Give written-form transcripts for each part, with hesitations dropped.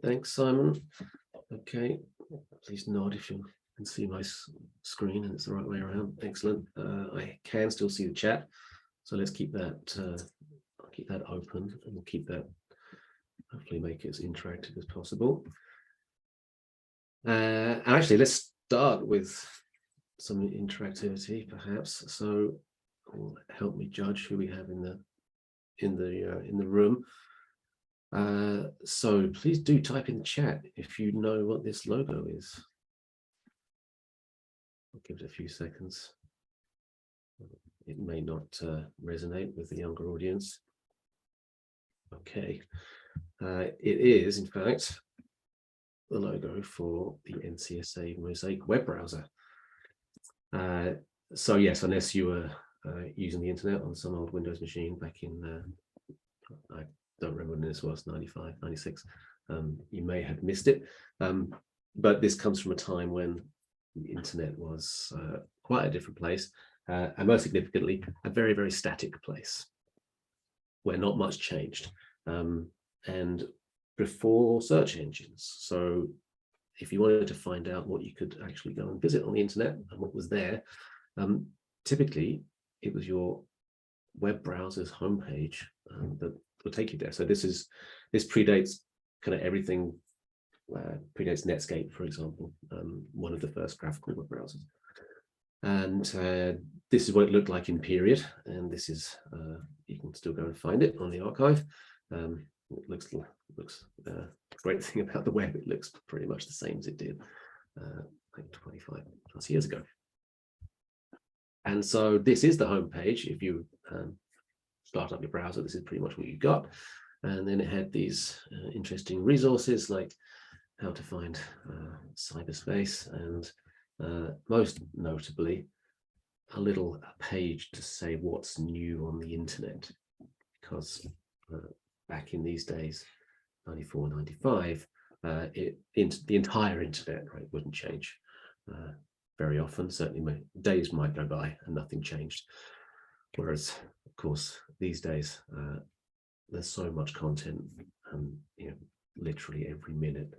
Thanks, Simon. Okay, please nod if you can see my screen and it's the right way around. Excellent. I can still see the chat, so let's keep that. I'll keep that open, and we'll keep that. Hopefully, make it as interactive as possible. Actually, let's start with some interactivity, perhaps. So, will help me judge who we have in the room. So please do type in the chat if you know what this logo is. I'll give it a few seconds. It may not resonate with the younger audience. Okay, it is in fact the logo for the NCSA Mosaic web browser. So yes, unless you were using the internet on some old Windows machine back in I don't remember when this was, 95, 96. You may have missed it, but this comes from a time when the internet was quite a different place, and most significantly, a very, very static place where not much changed, and before search engines. So if you wanted to find out what you could actually go and visit on the internet and what was there, typically it was your web browser's homepage that will take you there. So this predates kind of everything, predates Netscape, for example, one of the first graphical web browsers. And this is what it looked like in period, and this is you can still go and find it on the archive. It looks great thing about the web, it looks pretty much the same as it did like 25 plus years ago. And so this is the home page. If you start up your browser, this is pretty much what you got. And then it had these interesting resources like how to find cyberspace, and most notably a little page to say what's new on the internet, because back in these days, 94, 95, the entire internet, right, wouldn't change very often. Certainly days might go by and nothing changed. Whereas, of course, these days, there's so much content, literally every minute,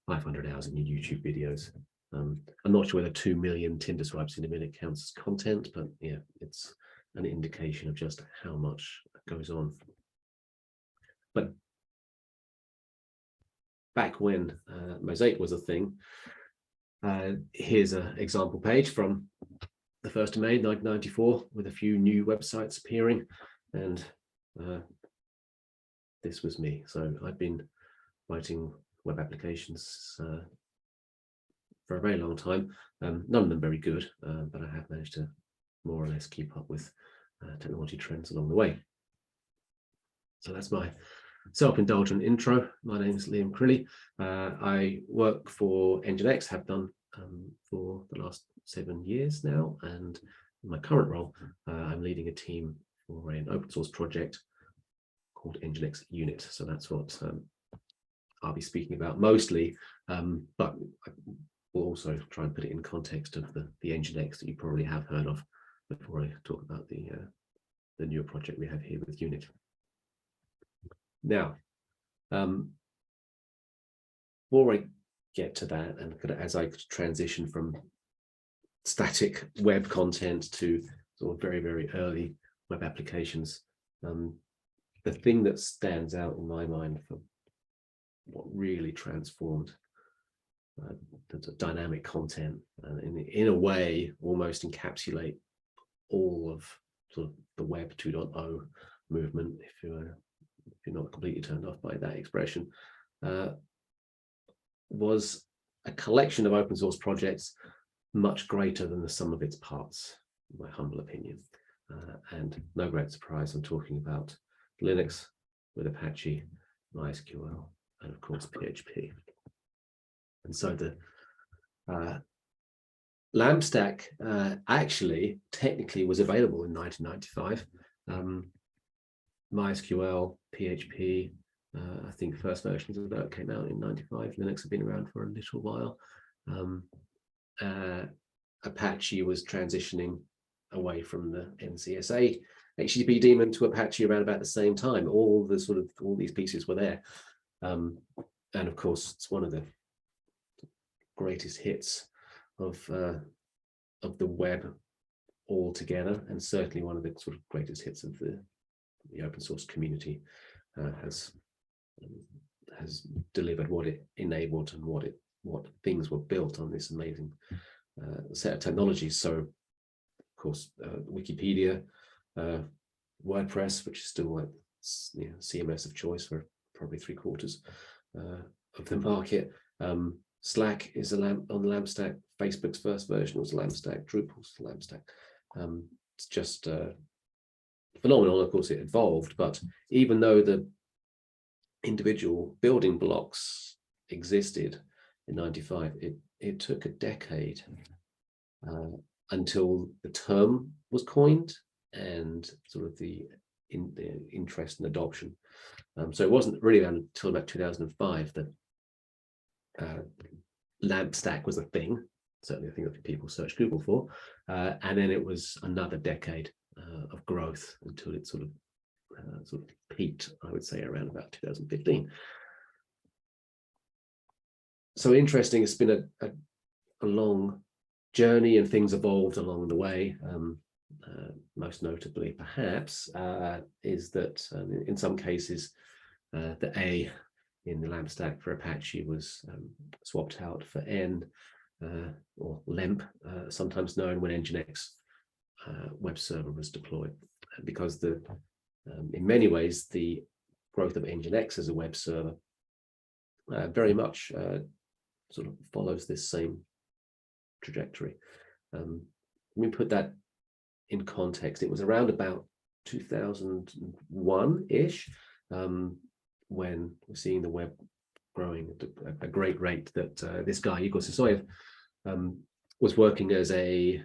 500 hours in your YouTube videos. I'm not sure whether 2 million Tinder swipes in a minute counts as content, but yeah, it's an indication of just how much goes on. But back when Mosaic was a thing, here's an example page from the 1st of May 1994 with a few new websites appearing, and this was me. So I've been writing web applications for a very long time. None of them very good, but I have managed to more or less keep up with technology trends along the way. So that's my self-indulgent intro. My name is Liam Crilly. I work for NGINX, have done for the last 7 years now, and in my current role, I'm leading a team for an open source project called NGINX Unit. So that's what I'll be speaking about mostly, but we'll also try and put it in context of the NGINX that you probably have heard of before I talk about the newer project we have here with Unit. Now, before I get to that, and as I transition from static web content to sort of very, very early web applications, the thing that stands out in my mind for what really transformed the dynamic content, and in a way almost encapsulate all of sort of the Web 2.0 movement, if you're not completely turned off by that expression, was a collection of open source projects much greater than the sum of its parts, in my humble opinion. And no great surprise, I'm talking about Linux with Apache, MySQL, and of course PHP. And so the LAMP stack actually technically was available in 1995. MySQL, PHP, I think first versions of that came out in 95. Linux had been around for a little while. Apache was transitioning away from the NCSA HTTP daemon to Apache around about the same time. All these pieces were there. And of course, it's one of the greatest hits of the web altogether, and certainly one of the sort of greatest hits of the open source community. Has delivered what it enabled and what things were built on this amazing set of technologies. So, of course, Wikipedia, WordPress, which is still like CMS of choice for probably 3/4 of the market. Slack is on the LAMP stack. Facebook's first version was LAMP stack. Drupal's LAMP stack. It's just phenomenal. Of course, it evolved, but even though the individual building blocks existed in '95, it took a decade until the term was coined and sort of the interest and adoption. So it wasn't really until about 2005 that LAMP stack was a thing, certainly a thing that people search Google for, and then it was another decade of growth until it sort of peaked, I would say, around about 2015. So interesting, it's been a long journey, and things evolved along the way. Most notably, perhaps, is that in some cases, the A in the LAMP stack for Apache was swapped out for N, or LEMP, sometimes known when NGINX web server was deployed, because in many ways the growth of NGINX as a web server very much sort of follows this same trajectory. Let me put that in context. It was around about 2001-ish when we're seeing the web growing at a great rate, that this guy, Igor Sisoyev, was working as a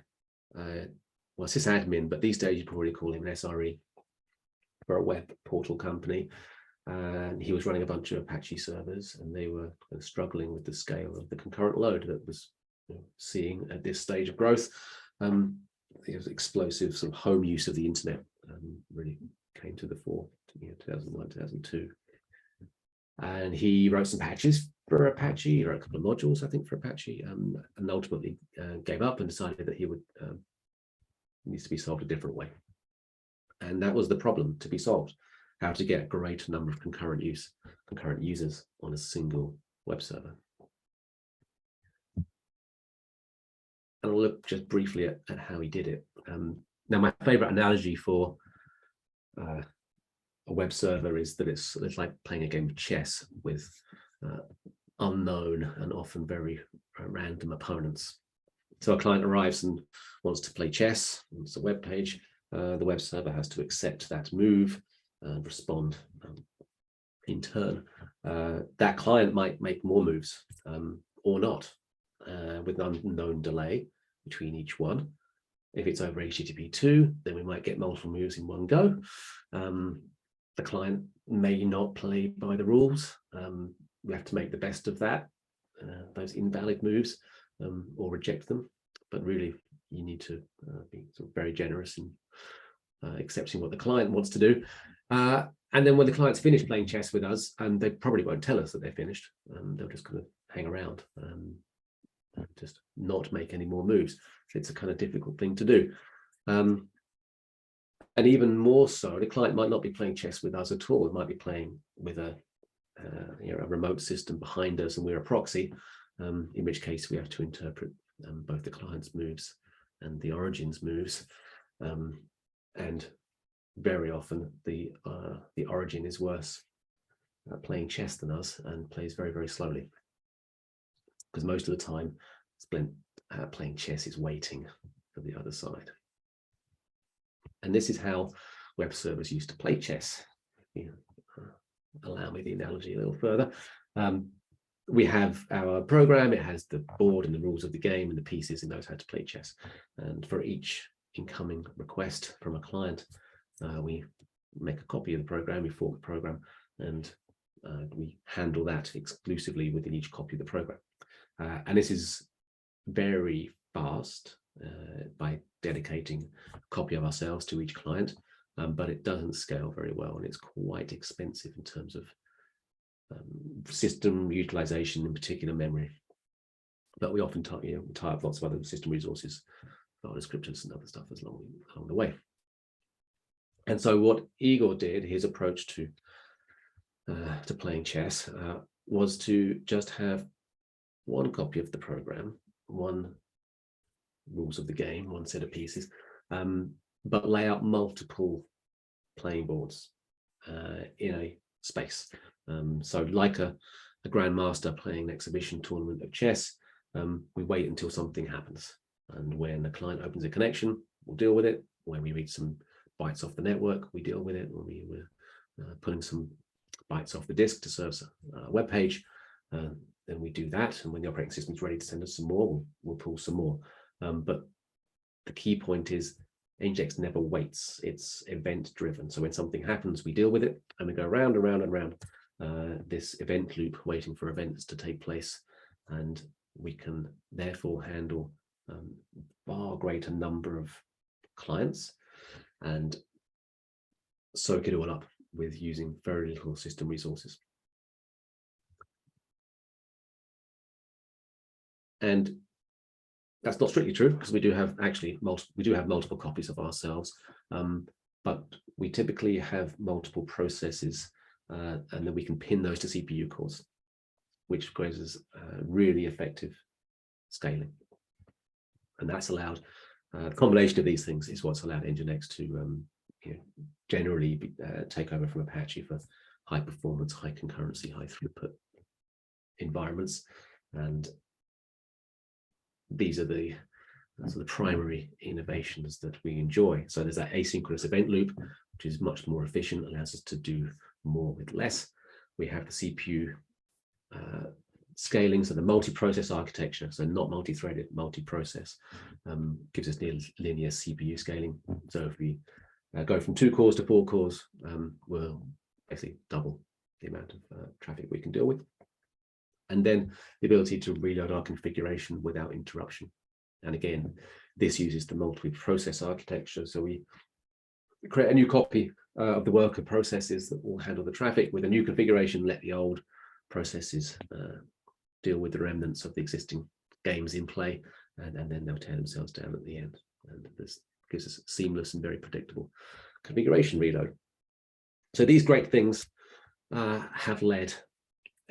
sysadmin, but these days you probably call him an SRE for a web portal company. And he was running a bunch of Apache servers, and they were struggling with the scale of the concurrent load that was seeing at this stage of growth. It was explosive sort of home use of the internet really came to the fore, 2001, 2002. And he wrote some patches for Apache. He wrote a couple of modules, I think, for Apache, and ultimately gave up and decided that he would needs to be solved a different way. And that was the problem to be solved: how to get a great number of concurrent users on a single web server. And I'll look just briefly at how he did it. Now, my favorite analogy for a web server is that it's like playing a game of chess with unknown and often very random opponents. So a client arrives and wants to play chess. It's a web page. The web server has to accept that move and respond in turn. That client might make more moves or not, with an unknown delay between each one. If it's over HTTP2, then we might get multiple moves in one go. The client may not play by the rules. We have to make the best of that, those invalid moves, or reject them. But really, you need to be sort of very generous in accepting what the client wants to do. And then when the client's finished playing chess with us, and they probably won't tell us that they're finished, they'll just kind of hang around and just not make any more moves. It's a kind of difficult thing to do. And even more so, the client might not be playing chess with us at all. It might be playing with a remote system behind us, and we're a proxy, in which case we have to interpret both the client's moves and the origin's moves. And very often the origin is worse playing chess than us and plays very, very slowly, because most of the time playing chess is waiting for the other side. And this is how web servers used to play chess. Allow me the analogy a little further. We have our program. It has the board and the rules of the game and the pieces. It knows how to play chess. And for each incoming request from a client, we make a copy of the program, we fork the program, and we handle that exclusively within each copy of the program. And this is very fast by dedicating a copy of ourselves to each client, but it doesn't scale very well, and it's quite expensive in terms of system utilization, in particular memory. But we often tie up lots of other system resources, file descriptors and other stuff along the way. And so what Igor did, his approach to playing chess, was to just have one copy of the program, one rules of the game, one set of pieces, but lay out multiple playing boards in a space. So like a grandmaster playing an exhibition tournament of chess, we wait until something happens. And when the client opens a connection, we'll deal with it. When we read some bytes off the network, we deal with it. When we're pulling some bytes off the disk to serve a web page, then we do that. And when the operating system is ready to send us some more, we'll pull some more. But the key point is NGINX never waits. It's event driven. So when something happens, we deal with it and we go round and round and round this event loop, waiting for events to take place. And we can therefore handle far greater number of clients and soak it all up with using very little system resources. And that's not strictly true, because we do have multiple copies of ourselves, but we typically have multiple processes, and then we can pin those to CPU cores, which creates really effective scaling. And that's allowed, the combination of these things is what's allowed NGINX to generally take over from Apache for high performance, high concurrency, high throughput environments. And these are the primary innovations that we enjoy. So there's that asynchronous event loop, which is much more efficient, allows us to do more with less. We have the CPU scaling, so the multi-process architecture, so not multi-threaded, multi-process, gives us near linear CPU scaling. So if we go from 2 cores to 4 cores, we'll basically double the amount of traffic we can deal with. And then the ability to reload our configuration without interruption. And again, this uses the multi-process architecture. So we create a new copy of the worker processes that will handle the traffic with a new configuration, let the old processes deal with the remnants of the existing games in play, and then they'll tear themselves down at the end. And this gives us seamless and very predictable configuration reload. So these great things have led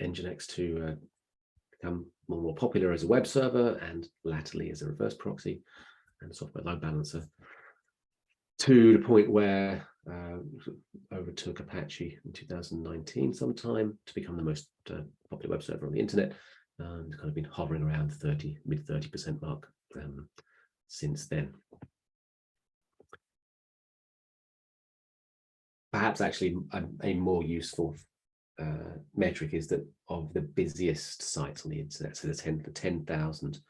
NGINX to become more and more popular as a web server, and latterly as a reverse proxy and software load balancer, to the point where overtook Apache in 2019 sometime to become the most popular web server on the internet, and kind of been hovering around mid 30% mark since then. Perhaps actually a more useful metric is that of the busiest sites on the internet, so the 10,000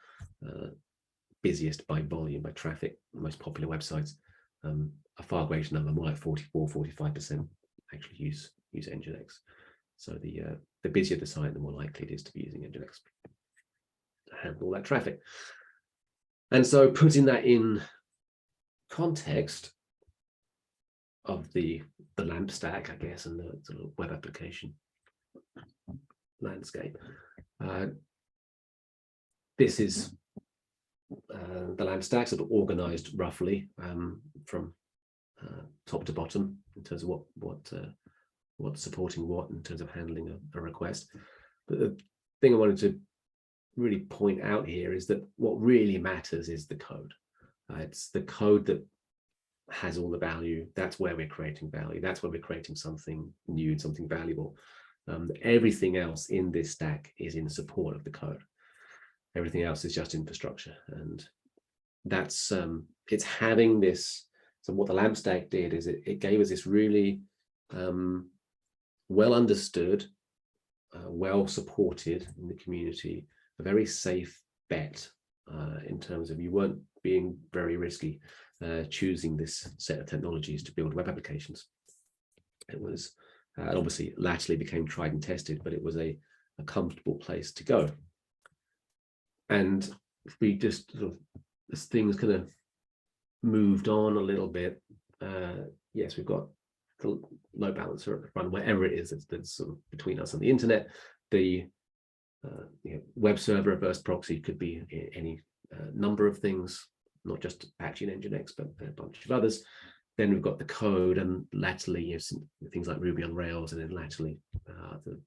busiest by volume, by traffic, most popular websites, a far greater number, more like 44-45%, actually use NGINX. So the busier the site, the more likely it is to be using NGINX to handle all that traffic. And so putting that in context of the LAMP stack, I guess, and the sort of web application landscape. This is the LAMP stack, sort of organized roughly from top to bottom in terms of what's supporting what in terms of handling a request. But the thing I wanted to really point out here is that what really matters is the code. It's the code that has all the value. That's where we're creating value. That's where we're creating something new, something valuable. Everything else in this stack is in support of the code. Everything else is just infrastructure, and that's it's having this. So what the LAMP stack did is it gave us this really well understood, well supported in the community, a very safe bet in terms of you weren't being very risky choosing this set of technologies to build web applications. It was obviously latterly became tried and tested, but it was a comfortable place to go. And if we just sort of, as things kind of moved on a little bit, yes, we've got the load balancer run wherever it is that's sort of between us and the internet. The web server reverse proxy could be any number of things, not just Apache and NGINX, but a bunch of others. Then we've got the code, and latterly some things like Ruby on Rails, and then latterly the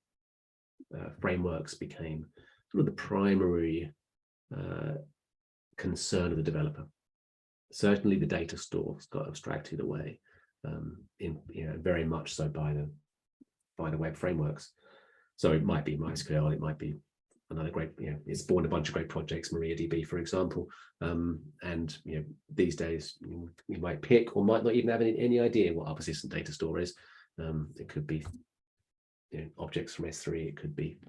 frameworks became sort of the primary concern of the developer. Certainly the data stores got abstracted away, very much so by the web frameworks. So it might be MySQL, it might be another great, it's spawned a bunch of great projects, MariaDB, for example. And these days you might pick or might not even have any idea what our persistent data store is. It could be objects from S3, it could be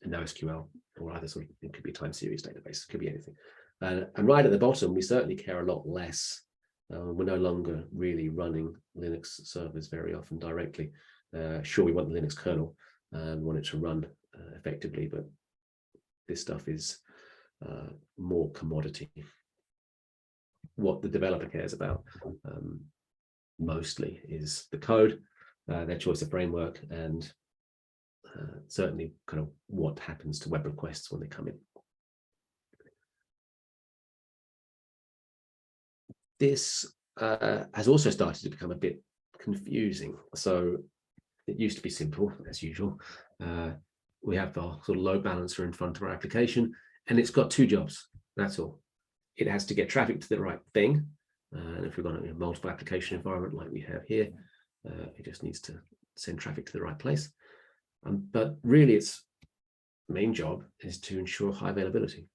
NoSQL, or either sort of, it could be a time series database, it could be anything. And right at the bottom, we certainly care a lot less. We're no longer really running Linux servers very often directly. Sure, we want the Linux kernel, we want it to run effectively, but this stuff is more commodity. What the developer cares about mostly is the code, their choice of framework, and certainly kind of what happens to web requests when they come in. This has also started to become a bit confusing. So it used to be simple, as usual. We have our sort of load balancer in front of our application, and it's got two jobs. That's all. It has to get traffic to the right thing. And if we've got a multiple application environment like we have here, it just needs to send traffic to the right place. But really, its main job is to ensure high availability.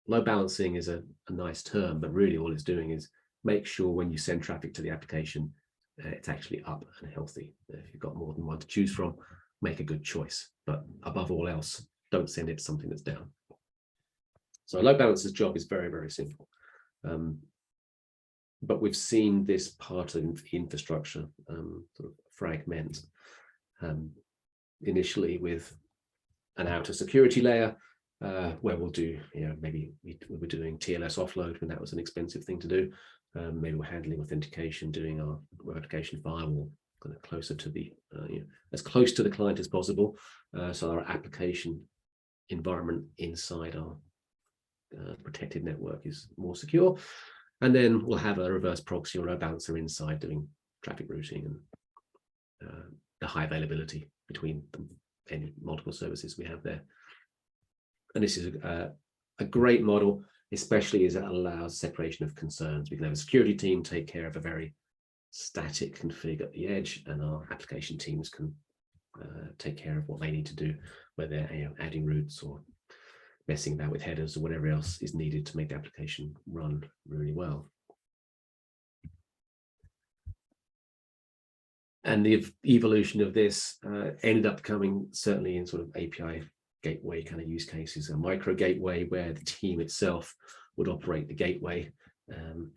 Load balancing is a nice term, but really all it's doing is make sure when you send traffic to the application, it's actually up and healthy. If you've got more than one to choose from, make a good choice. But above all else, don't send it to something that's down. So a load balancer's job is very, very simple. But we've seen this part of the infrastructure sort of fragment initially with an outer security layer, where we'll do, maybe we were doing TLS offload when that was an expensive thing to do. Maybe we're handling authentication, doing our web application firewall kind of closer to the, as close to the client as possible. So our application environment inside our protected network is more secure. And then we'll have a reverse proxy or a balancer inside doing traffic routing and the high availability between any multiple services we have there. And this is a great model, especially as it allows separation of concerns. We can have a security team take care of a very static config at the edge, and our application teams can take care of what they need to do, whether they're adding routes or messing about with headers or whatever else is needed to make the application run really well. And the evolution of this ended up becoming, certainly in sort of API gateway kind of use cases, a Microgateway where the team itself would operate the gateway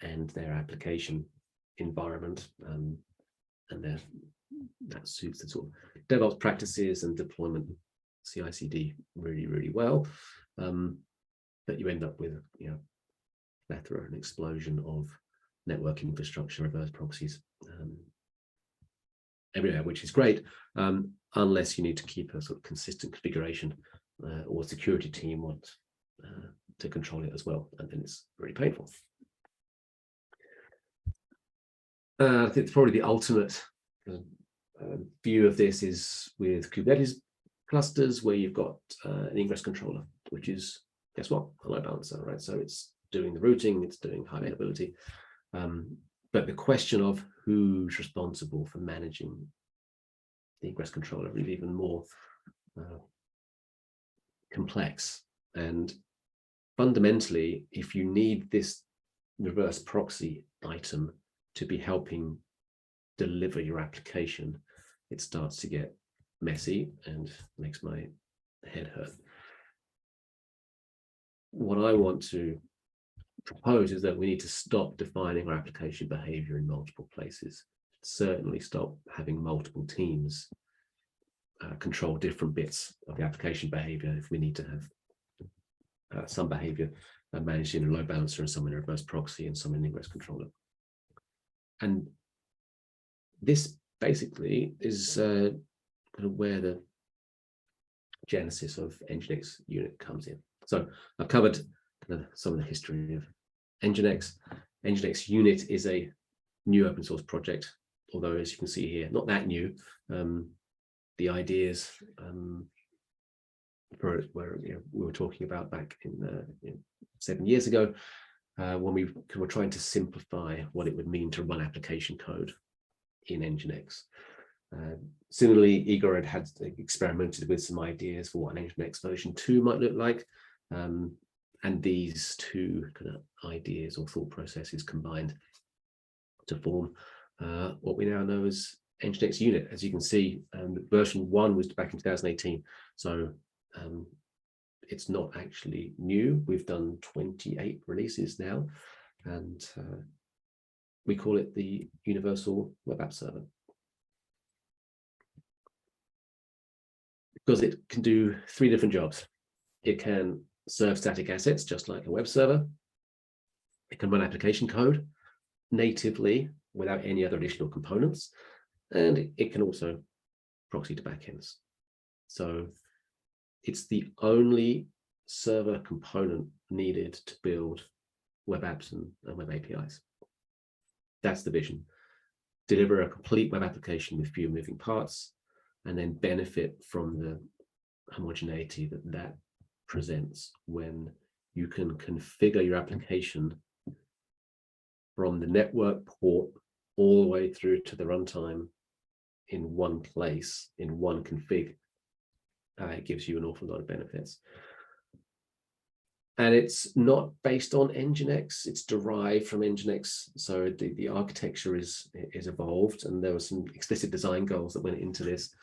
and their application environment, and that suits the sort of DevOps practices and deployment CI/CD really, really well. But you end up with plethora and explosion of network infrastructure, reverse proxies everywhere, which is great, unless you need to keep a sort of consistent configuration, or a security team wants to control it as well, and then it's really painful. I think probably the ultimate view of this is with Kubernetes clusters, where you've got an ingress controller, which is, guess what, a load balancer, right? So it's doing the routing, it's doing high availability. But the question of who's responsible for managing the ingress controller is even more complex. And fundamentally, if you need this reverse proxy item to be helping deliver your application, it starts to get messy and makes my head hurt. What I want to propose is that we need to stop defining our application behavior in multiple places. Certainly stop having multiple teams control different bits of the application behavior if we need to have some behavior managed in a load balancer and some in a reverse proxy and some in an ingress controller. And this basically is kind of where the genesis of NGINX Unit comes in. So I've covered some of the history of NGINX. NGINX Unit is a new open source project, although as you can see here, not that new. The ideas we were talking about back in 7 years ago, when we were trying to simplify what it would mean to run application code in NGINX. Similarly, Igor had experimented with some ideas for what an NGINX version 2 might look like. And these two kind of ideas or thought processes combined to form what we now know as NGINX Unit. As you can see, version 1 was back in 2018. So it's not actually new. We've done 28 releases now, and we call it the Universal Web App Server, because it can do 3 different jobs. It can serve static assets, just like a web server. It can run application code natively without any other additional components. And it can also proxy to backends. So it's the only server component needed to build web apps and web APIs. That's the vision. Deliver a complete web application with few moving parts, and then benefit from the homogeneity that presents when you can configure your application from the network port all the way through to the runtime in one place, in one config. It gives you an awful lot of benefits. And it's not based on NGINX, it's derived from NGINX. So the architecture is evolved, and there were some explicit design goals that went into this.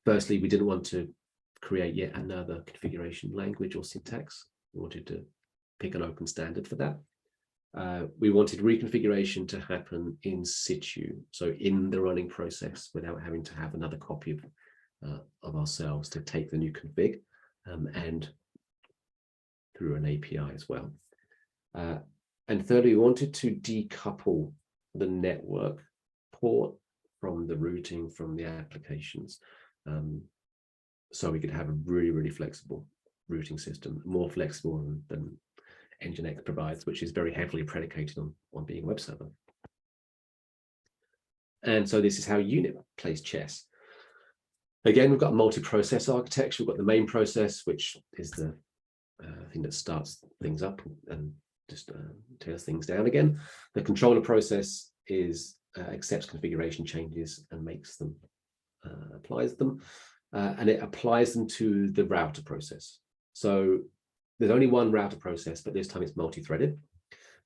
Firstly, we didn't want to create yet another configuration language or syntax. We wanted to pick an open standard for that. We wanted reconfiguration to happen in situ, so in the running process, without having to have another copy of ourselves to take the new config, and through an API as well. And thirdly, we wanted to decouple the network port from the routing from the applications, so we could have a really, really flexible routing system, more flexible than NGINX provides, which is very heavily predicated on being a web server. And so this is how Unit plays chess. Again, we've got a multi-process architecture. We've got the main process, which is the thing that starts things up and just tears things down again. The controller process is accepts configuration changes and makes them, applies them, and it applies them to the router process. So there's only one router process, but this time it's multi-threaded,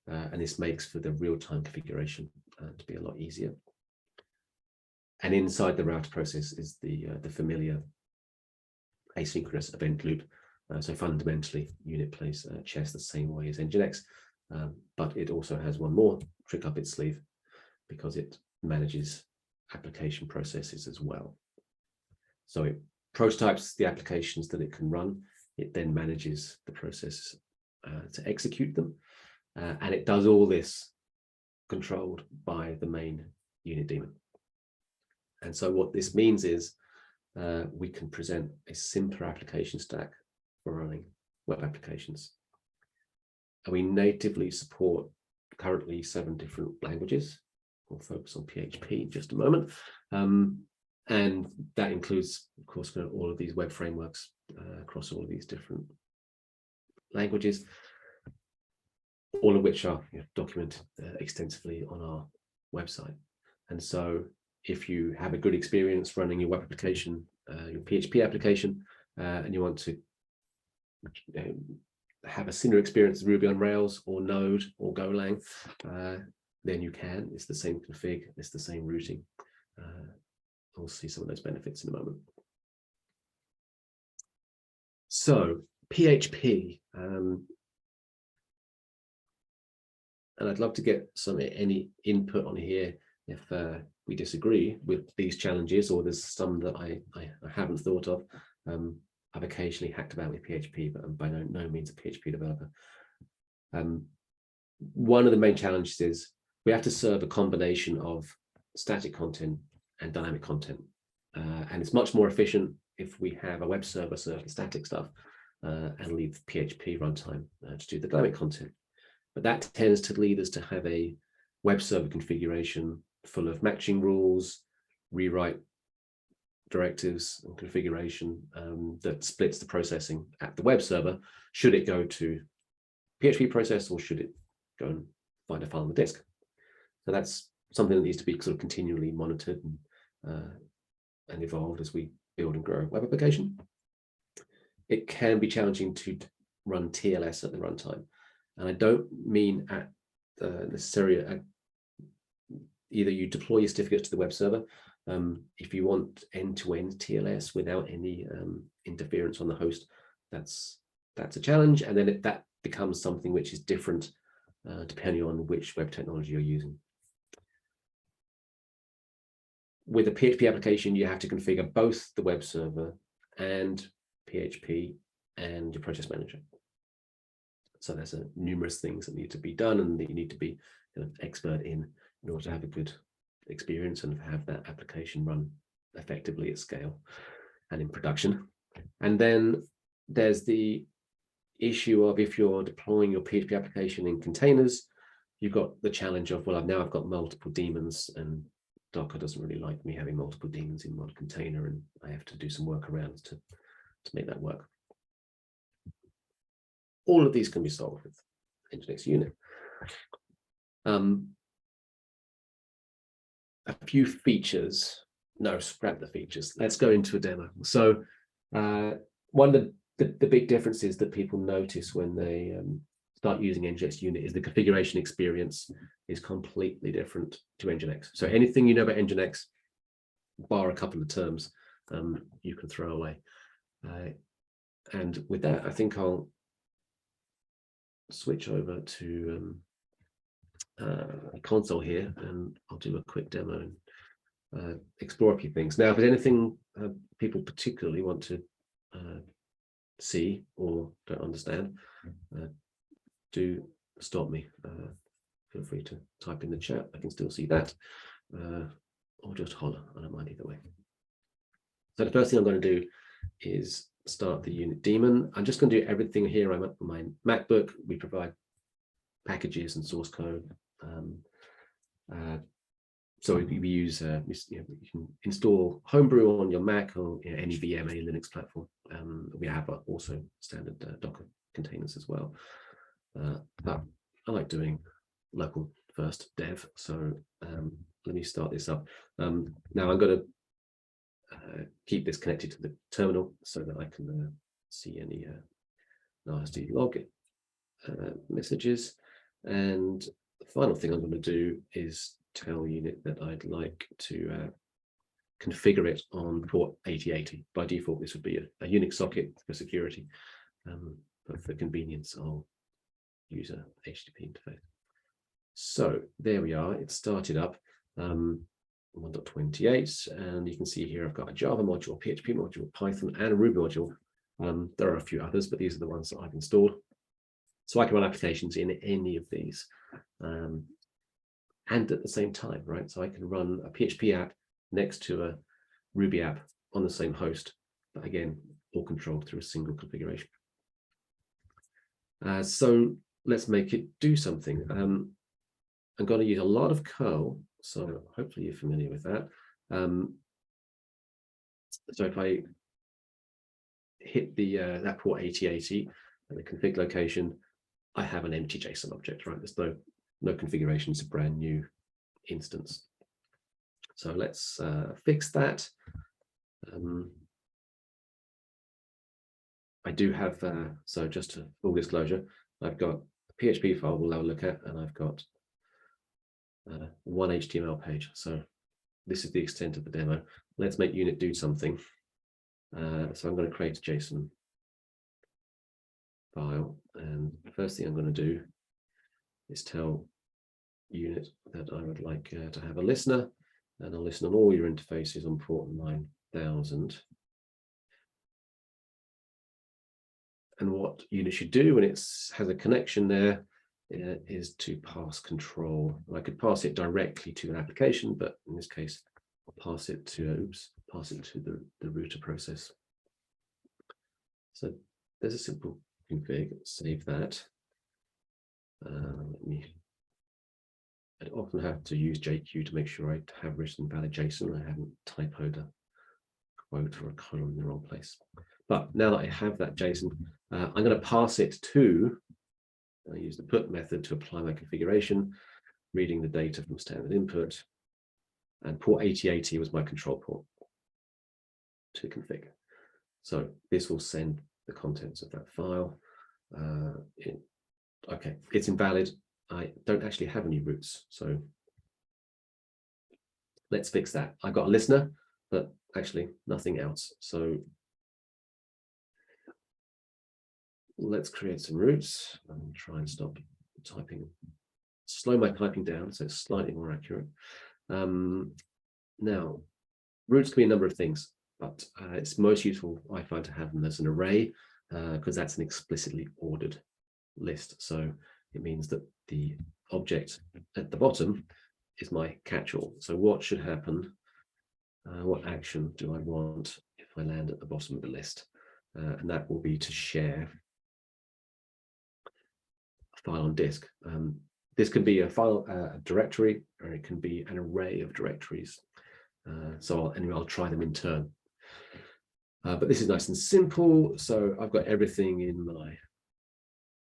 and this makes for the real-time configuration to be a lot easier. And inside the router process is the familiar asynchronous event loop. So fundamentally, Unit plays chess the same way as NGINX, but it also has one more trick up its sleeve, because it manages application processes as well. So it prototypes the applications that it can run. It then manages the process to execute them. And it does all this controlled by the main Unit daemon. And so what this means is we can present a simpler application stack for running web applications. And we natively support currently 7 different languages. We'll focus on PHP in just a moment. And that includes, of course, all of these web frameworks across all of these different languages, all of which are documented extensively on our website. And so if you have a good experience running your web application, your PHP application, and you want to have a similar experience as Ruby on Rails or Node or Golang, then you can. It's the same config, it's the same routing. We'll see some of those benefits in a moment. So PHP, and I'd love to get any input on here if we disagree with these challenges, or there's some that I haven't thought of. I've occasionally hacked about with PHP, but I'm by no means a PHP developer. One of the main challenges is we have to serve a combination of static content and dynamic content. And it's much more efficient if we have a web server serve the static stuff and leave PHP runtime to do the dynamic content. But that tends to lead us to have a web server configuration full of matching rules, rewrite directives and configuration that splits the processing at the web server. Should it go to PHP process, or should it go and find a file on the disk? So that's something that needs to be sort of continually monitored and evolved as we build and grow a web application. It can be challenging to run TLS at the runtime. And I don't mean at necessarily at either you deploy your certificates to the web server. If you want end-to-end TLS without any interference on the host, that's a challenge. And then that becomes something which is different depending on which web technology you're using. With a PHP application, you have to configure both the web server and PHP and your process manager. So there's numerous things that need to be done and that you need to be expert in order to have a good experience and have that application run effectively at scale and in production. And then there's the issue of, if you're deploying your PHP application in containers, you've got the challenge of, well, now I've got multiple daemons, and Docker doesn't really like me having multiple daemons in one container, and I have to do some workarounds to make that work. All of these can be solved with NGINX Unit. A few features. No, scrap the features. Let's go into a demo. So one of the big differences that people notice when they start using NGINX Unit is the configuration experience is completely different to NGINX. So anything you know about NGINX, bar a couple of terms, you can throw away. And with that, I think I'll switch over to a console here, and I'll do a quick demo and explore a few things. Now, if there's anything people particularly want to see or don't understand, do stop me. Feel free to type in the chat. I can still see that, or just holler. I don't mind either way. So the first thing I'm going to do is start the unit daemon. I'm just going to do everything here. I'm on my MacBook. We provide packages and source code. So we use, you can install Homebrew on your Mac or any VM, any Linux platform. We have also standard Docker containers as well. But I like doing local first dev. So let me start this up. Now I'm going to keep this connected to the terminal so that I can see any nasty log messages. And the final thing I'm going to do is tell Unit that I'd like to configure it on port 8080. By default, this would be a Unix socket for security, but for convenience, I'll use a HTTP interface. So there we are. It started up 1.28, and you can see here I've got a Java module, a PHP module, Python, and a Ruby module. There are a few others, but these are the ones that I've installed. So I can run applications in any of these. And at the same time, right? So I can run a PHP app next to a Ruby app on the same host, but again, all controlled through a single configuration. So let's make it do something. I'm going to use a lot of curl, so hopefully you're familiar with that. So if I hit the that port 8080 and the config location, I have an empty JSON object, right? There's no configuration, it's a brand new instance. So let's fix that. I do have, so just to full disclosure, I've got a PHP file we'll have a look at, and I've got one HTML page. So this is the extent of the demo. Let's make Unit do something. So I'm going to create a JSON file, and the first thing I'm going to do is tell Unit that I would like to have a listener, and I'll listen on all your interfaces on port 9000. And what Unit should do when it has a connection there is to pass control. I could pass it directly to an application, but in this case, I'll pass it to the router process. So there's a simple config. Save that. I'd often have to use JQ to make sure I have written valid JSON. I haven't typoed a quote or a column in the wrong place. But now that I have that JSON, I'm going to pass it to, I use the put method to apply my configuration, reading the data from standard input, and port 8080 was my control port to config. So this will send the contents of that file. Okay, it's invalid. I don't actually have any routes, so let's fix that. I've got a listener, but actually nothing else. So let's create some routes and try and stop typing, slow my typing down so it's slightly more accurate. Now, routes can be a number of things, but it's most useful, I find, to have them as an array because that's an explicitly ordered list. So it means that the object at the bottom is my catch-all. So what should happen? What action do I want if I land at the bottom of the list? And that will be to share a file on disk. This can be a file, a directory, or it can be an array of directories. So anyway, I'll try them in turn. But this is nice and simple. So I've got everything in my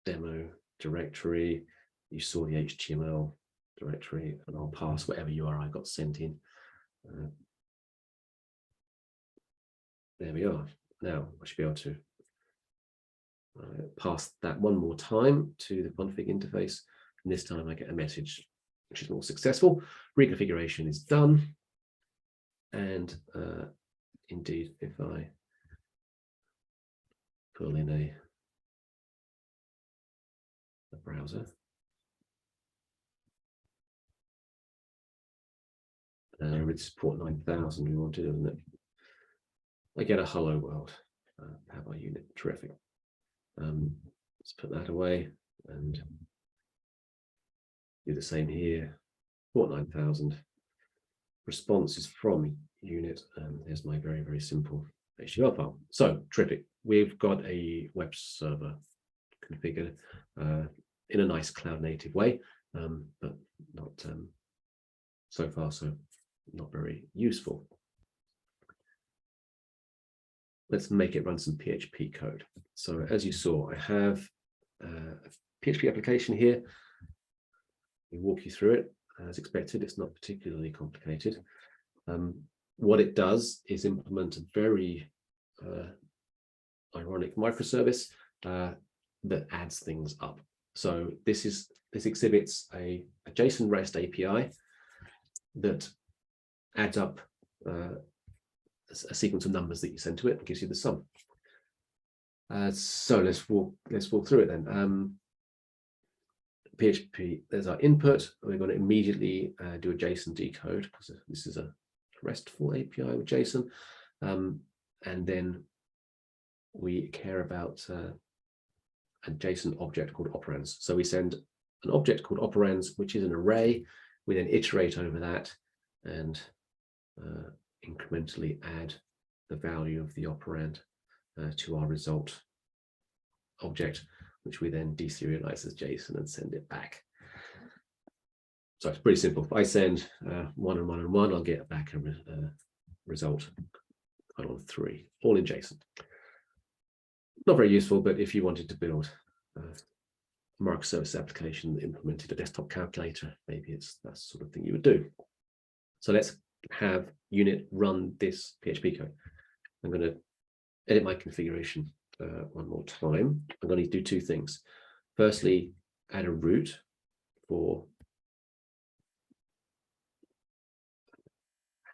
demo directory. You saw the HTML directory, and I'll pass whatever URI got sent in. There we are. Now I should be able to pass that one more time to the config interface. And this time I get a message which is more successful. Reconfiguration is done. And indeed, if I pull in a browser, it's port 9000 we wanted, isn't it? I get a hello world. Have our unit, terrific. Let's put that away and do the same here. Port 9000. Response is from unit, and there's my very, very simple HTML file. So terrific. We've got a web server configured in a nice cloud native way, but not so far so not very useful. Let's make it run some PHP code. So as you saw, I have a PHP application here. We walk you through it as expected. It's not particularly complicated. What it does is implement a very ironic microservice that adds things up. So this exhibits a JSON REST API that adds up a sequence of numbers that you send to it and gives you the sum. So let's walk through it then. PHP, there's our input. We're going to immediately do a JSON decode because this is a RESTful API with JSON. And then we care about a JSON object called operands. So we send an object called operands, which is an array. We then iterate over that and incrementally add the value of the operand to our result object, which we then deserialize as JSON and send it back. So it's pretty simple. If I send 1 and 1 and 1, I'll get back a result on 3, all in JSON. Not very useful, but if you wanted to build a microservice application that implemented a desktop calculator, maybe it's that sort of thing you would do. So let's have unit run this PHP code. I'm going to edit my configuration one more time. I'm going to do two things. Firstly, add a route for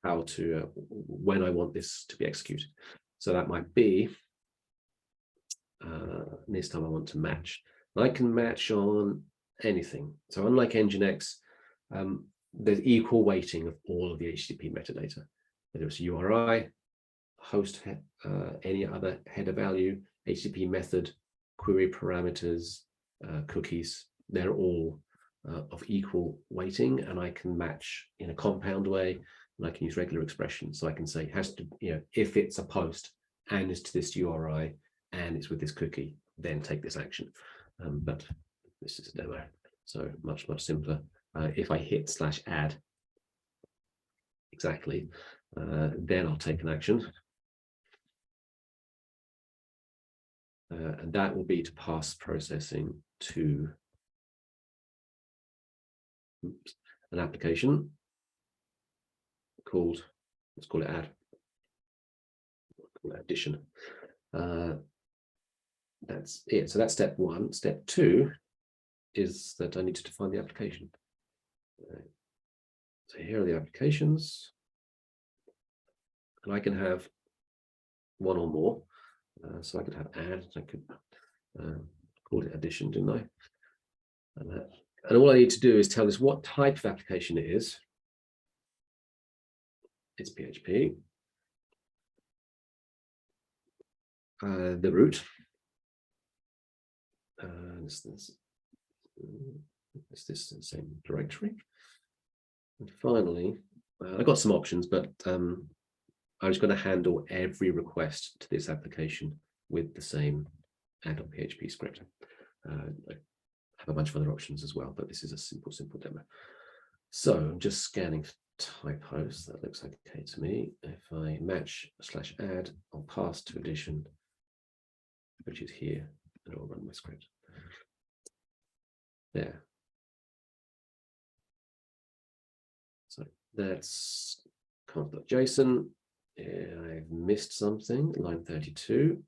how to, when I want this to be executed. So that might be, this time I want to match. I can match on anything. So unlike NGINX, there's equal weighting of all of the HTTP metadata, whether it's URI, host, any other header value, HTTP method, query parameters, cookies, they're all of equal weighting, and I can match in a compound way, and I can use regular expressions. So I can say has to, if it's a post and is to this URI and it's with this cookie, then take this action. But this is a demo, so much simpler. If I hit /add exactly, then I'll take an action. And that will be to pass processing to an application called, let's call it add, call it addition. That's it. So that's step one. Step two is that I need to define the application. So here are the applications, and I can have one or more. So I could have add, I could call it addition, didn't I? And all I need to do is tell this what type of application it is. It's PHP. The root. Is this the same directory? And finally, I've got some options, but I'm just going to handle every request to this application with the same add.php script. I have a bunch of other options as well, but this is a simple demo. So I'm just scanning for typos. That looks okay to me. If I match /add, I'll pass to addition, which is here, and I'll run my script. There. So that's conf.json. I've missed something, line 32.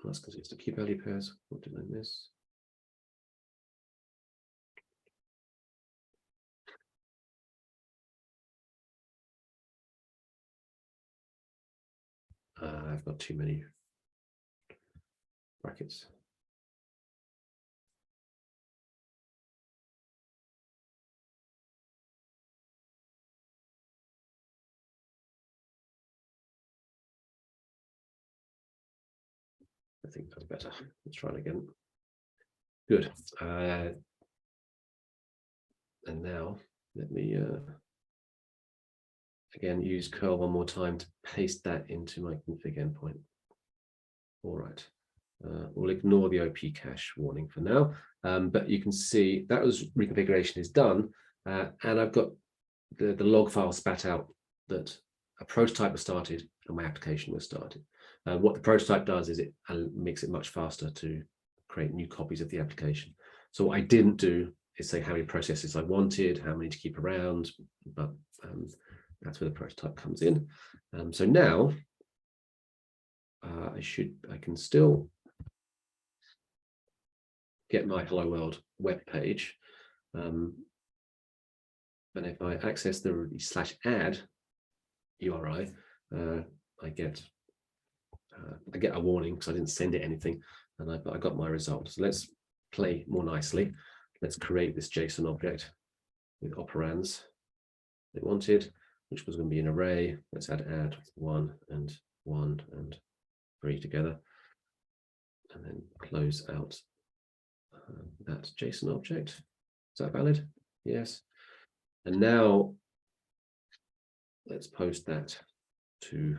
That's because it's the key value pairs. What did I miss? I've got too many brackets. I think that's better. Let's try it again. Good. And now let me again use curl one more time to paste that into my config endpoint. All right. We'll ignore the OP cache warning for now, but you can see that was reconfiguration is done, and I've got the log file spat out that a prototype was started and my application was started. What the prototype does is it makes it much faster to create new copies of the application. So what I didn't do is say how many processes I wanted, how many to keep around, but that's where the prototype comes in. So now I can still get my Hello World web page. And if I access the /add URI, I get a warning because I didn't send it anything, and I got my result. So let's play more nicely. Let's create this JSON object with operands they wanted, which was going to be an array. Let's add 1 and 1 and 3 together, and then close out that JSON object. Is that valid? Yes. And now let's post that to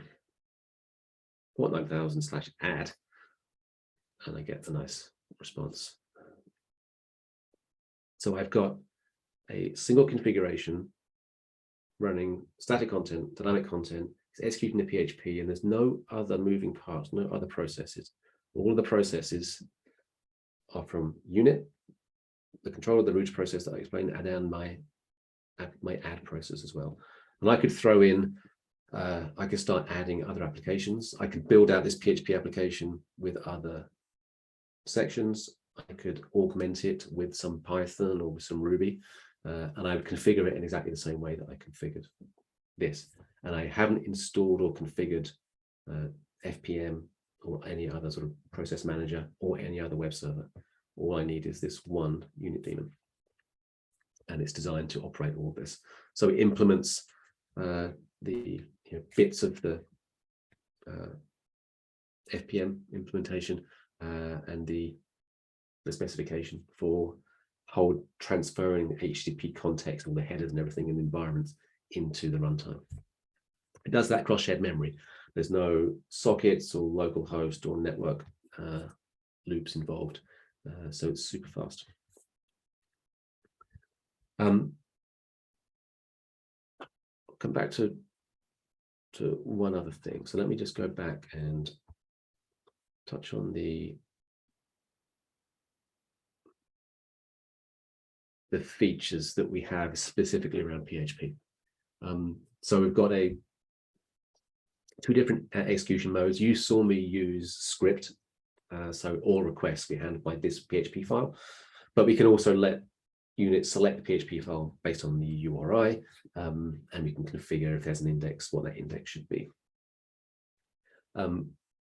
port 9000/add, and I get a nice response. So I've got a single configuration running static content, dynamic content, it's executing the PHP, and there's no other moving parts, no other processes. All of the processes are from unit, the control of the root process that I explained, and then my add process as well. And I could throw in, I could start adding other applications. I could build out this PHP application with other sections. I could augment it with some Python or with some Ruby, and I would configure it in exactly the same way that I configured this. And I haven't installed or configured FPM or any other sort of process manager or any other web server. All I need is this one unit daemon, and it's designed to operate all of this. So it implements the bits of the FPM implementation and the the specification for whole transferring HTTP context, all the headers and everything in the environments into the runtime. It does that across shared memory. There's no sockets or local host or network loops involved, so it's super fast. I'll come back to one other thing. So let me just go back and touch on the features that we have specifically around PHP. So we've got two different execution modes. You saw me use script, so all requests be handled by this PHP file, but we can also let Unit select the PHP file based on the URI, and we can configure if there's an index, what that index should be.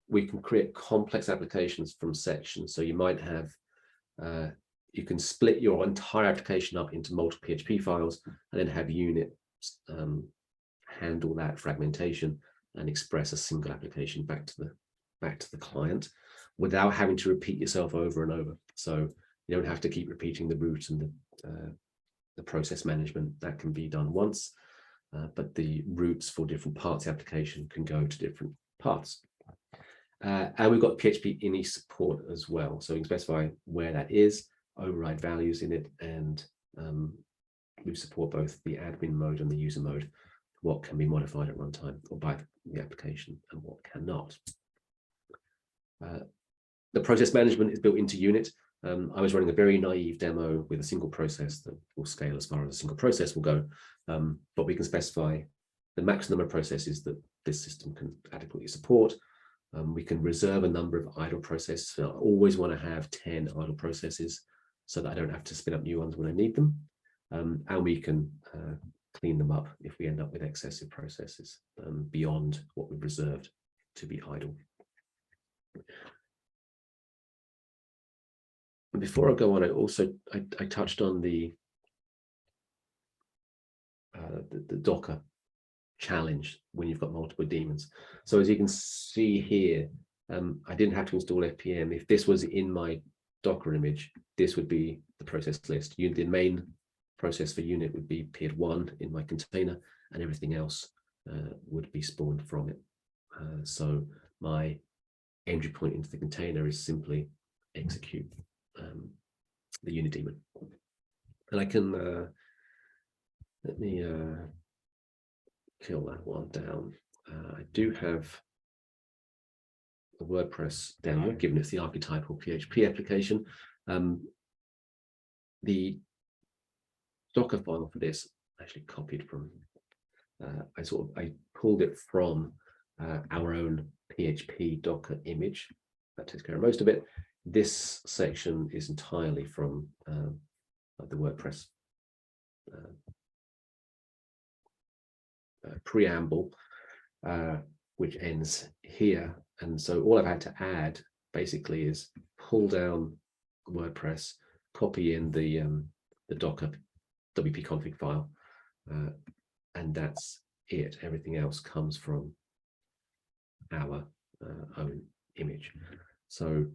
We can create complex applications from sections. So you might have, you can split your entire application up into multiple PHP files and then have Unit handle that fragmentation and express a single application back to the client without having to repeat yourself over and over. So you don't have to keep repeating the root and the process management. That can be done once, but the roots for different parts of the application can go to different paths. And we've got PHP ini support as well. So we can specify where that is, override values in it, and we support both the admin mode and the user mode, what can be modified at runtime or by the application and what cannot. The process management is built into Unit. I was running a very naive demo with a single process that will scale as far as a single process will go, but we can specify the maximum number of processes that this system can adequately support. We can reserve a number of idle processes. So I always want to have 10 idle processes so that I don't have to spin up new ones when I need them. And we can clean them up if we end up with excessive processes beyond what we've reserved to be idle. And before I go on, I touched on the Docker challenge when you've got multiple daemons. So as you can see here, I didn't have to install FPM. If this was in my Docker image, this would be the process list. The main process for Unit would be PHP-1 in my container, and everything else would be spawned from it. So my entry point into the container is simply execute the Unit daemon. And I can, let me kill that one down. I do have a WordPress demo, given it's the archetypal PHP application. The Docker file for this actually copied from, I pulled it from our own PHP Docker image. That takes care of most of it. This section is entirely from the WordPress preamble, which ends here. And so all I've had to add basically is pull down WordPress, copy in the Docker WP config file, and that's it. Everything else comes from our own image. So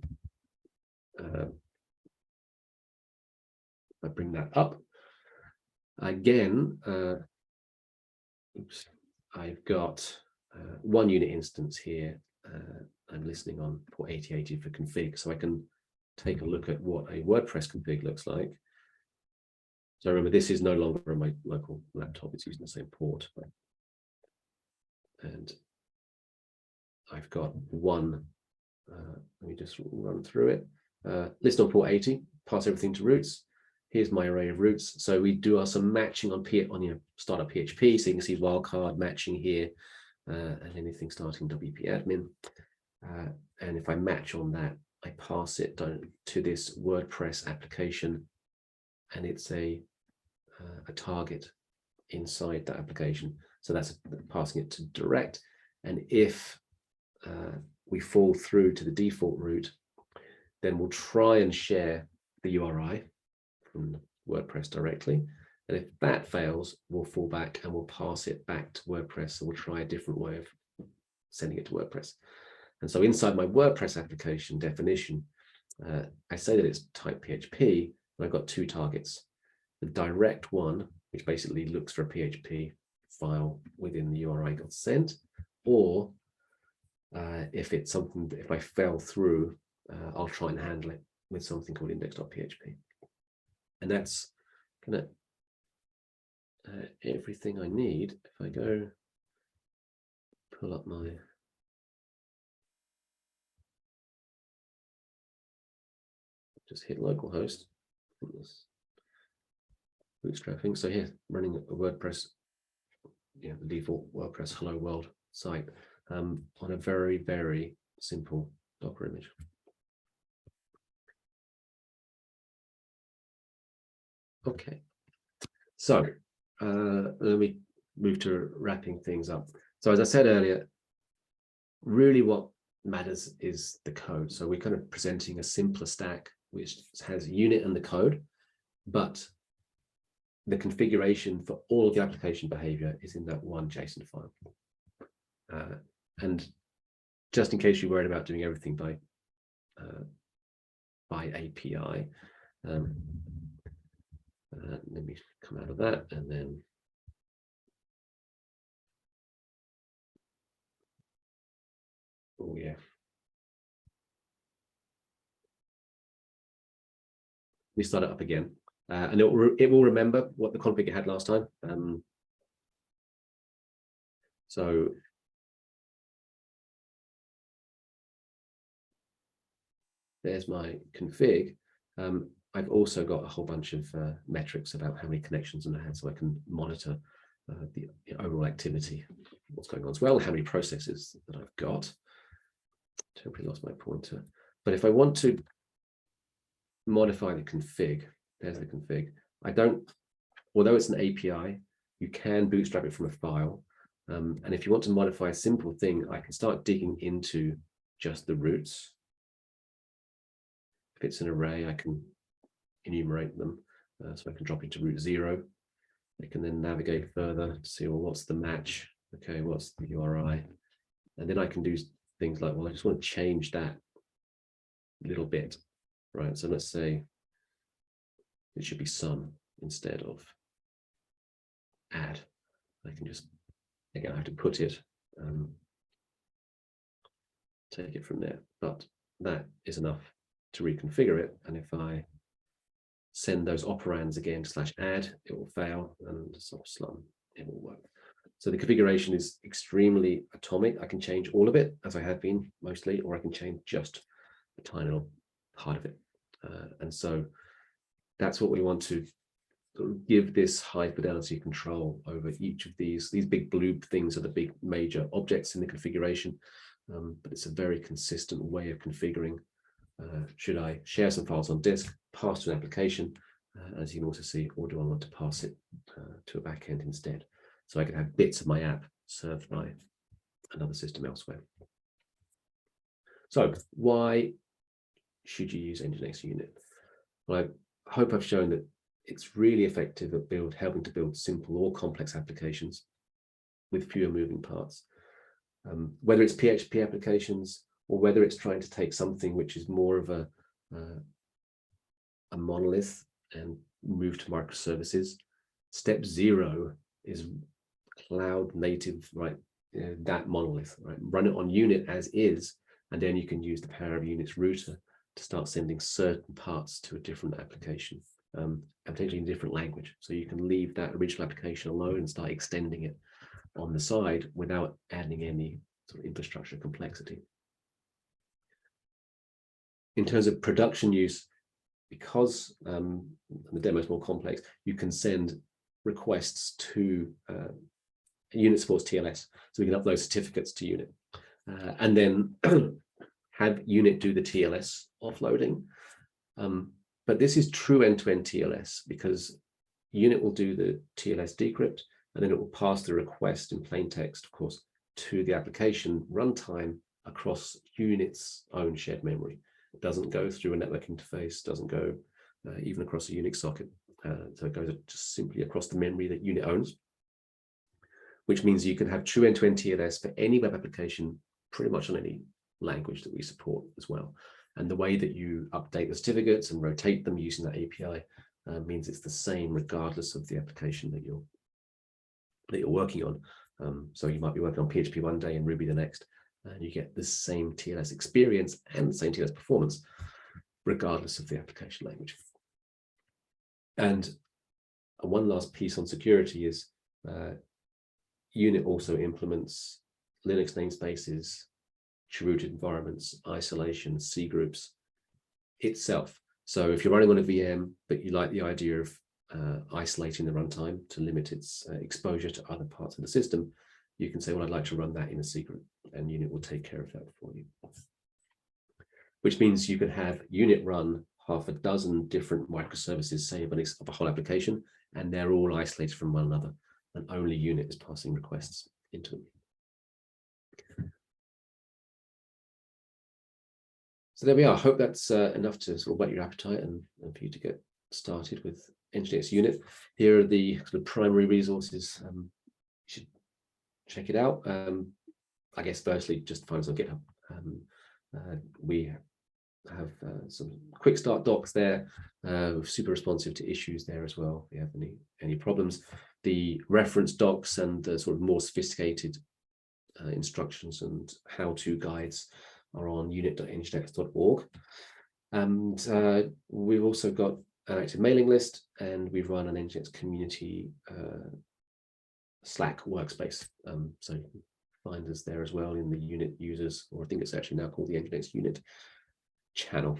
I bring that up again. Oops, I've got one Unit instance here. I'm listening on port 8080 for config, so I can take a look at what a WordPress config looks like. So remember, this is no longer on my local laptop, it's using the same port. And I've got one, let me just run through it. List on port 80, pass everything to roots. Here's my array of roots. So we do some matching on startup PHP, so you can see wildcard matching here, and anything starting WP admin. And if I match on that, I pass it down to this WordPress application, and it's a target inside that application. So that's passing it to direct. And if we fall through to the default route, then we'll try and share the URI from WordPress directly. And if that fails, we'll fall back and we'll pass it back to WordPress. So we'll try a different way of sending it to WordPress. And so inside my WordPress application definition, I say that it's type PHP, but I've got two targets. The direct one, which basically looks for a PHP file within the URI got sent, or if it's something, if I fell through, I'll try and handle it with something called index.php. And that's kind of everything I need. If I go pull up my just hit localhost, bootstrapping. So here, running a WordPress, the default WordPress Hello World site on a very, very simple Docker image. Okay, so let me move to wrapping things up. So as I said earlier, really what matters is the code. So we're kind of presenting a simpler stack which has unit and the code, but the configuration for all of the application behavior is in that one JSON file. And just in case you're worried about doing everything by API, let me come out of that and then oh yeah. We start it up again, and it will remember what the config it had last time. So there's my config. I've also got a whole bunch of metrics about how many connections I had, so I can monitor the overall activity, what's going on as well, how many processes that I've got. Temporarily lost my pointer. But if I want to modify the config, there's the config. I don't, although it's an API, you can bootstrap it from a file. And if you want to modify a simple thing, I can start digging into just the roots. If it's an array, I can enumerate them. So I can drop into root 0. I can then navigate further to see, well, what's the match? Okay, what's the URI? And then I can do things like, well, I just want to change that little bit, right? So let's say it should be sum instead of add. I can just, again, I have to put it, take it from there, but that is enough to reconfigure it. And if I send those operands again /add, it will fail, and /slum, it will work. So the configuration is extremely atomic. I can change all of it, as I have been mostly, or I can change just a tiny little part of it. And so that's what we want to sort of give this high fidelity control over each of these. These big blue things are the big major objects in the configuration, but it's a very consistent way of configuring. Should I share some files on disk, pass to an application, as you can also see, or do I want to pass it to a backend instead? So I can have bits of my app served by another system elsewhere. So why should you use NGINX Unit? Well, I hope I've shown that it's really effective at helping to build simple or complex applications with fewer moving parts. Whether it's PHP applications or whether it's trying to take something which is more of a monolith and move to microservices, step 0 is cloud native, right? That monolith, right? Run it on Unit as is, and then you can use the power of Unit's router to start sending certain parts to a different application, and particularly in a different language. So you can leave that original application alone and start extending it on the side without adding any sort of infrastructure complexity. In terms of production use, because the demo is more complex, you can send requests to Unit supports TLS, so we can upload certificates to Unit, and then have Unit do the TLS offloading. But this is true end-to-end TLS, because Unit will do the TLS decrypt, and then it will pass the request in plain text, of course, to the application runtime across Unit's own shared memory. It doesn't go through a network interface, doesn't go even across a Unix socket. So it goes just simply across the memory that Unit owns, which means you can have true end-to-end TLS for any web application, pretty much on any language that we support as well. And the way that you update the certificates and rotate them using that API means it's the same regardless of the application that you're working on. So you might be working on PHP one day and Ruby the next, and you get the same TLS experience and the same TLS performance, regardless of the application language. And one last piece on security is Unit also implements Linux namespaces, rooted environments, isolation, C groups itself. So if you're running on a VM, but you like the idea of isolating the runtime to limit its exposure to other parts of the system, you can say, well, I'd like to run that in a C group, and Unit will take care of that for you. Which means you can have Unit run half a dozen different microservices, say, of a whole application, and they're all isolated from one another, and only Unit is passing requests into them. So there we are. I hope that's enough to sort of whet your appetite and for you to get started with NGINX Unit. Here are the sort of primary resources. You should check it out. I guess firstly, just find us on GitHub. We have some quick start docs there, super responsive to issues there as well if you have any problems. The reference docs and the sort of more sophisticated instructions and how-to guides are on unit.nginx.org. And we've also got an active mailing list, and we run an NGINX community Slack workspace. So you can find us there as well in the Unit users, or I think it's actually now called the NGINX Unit channel.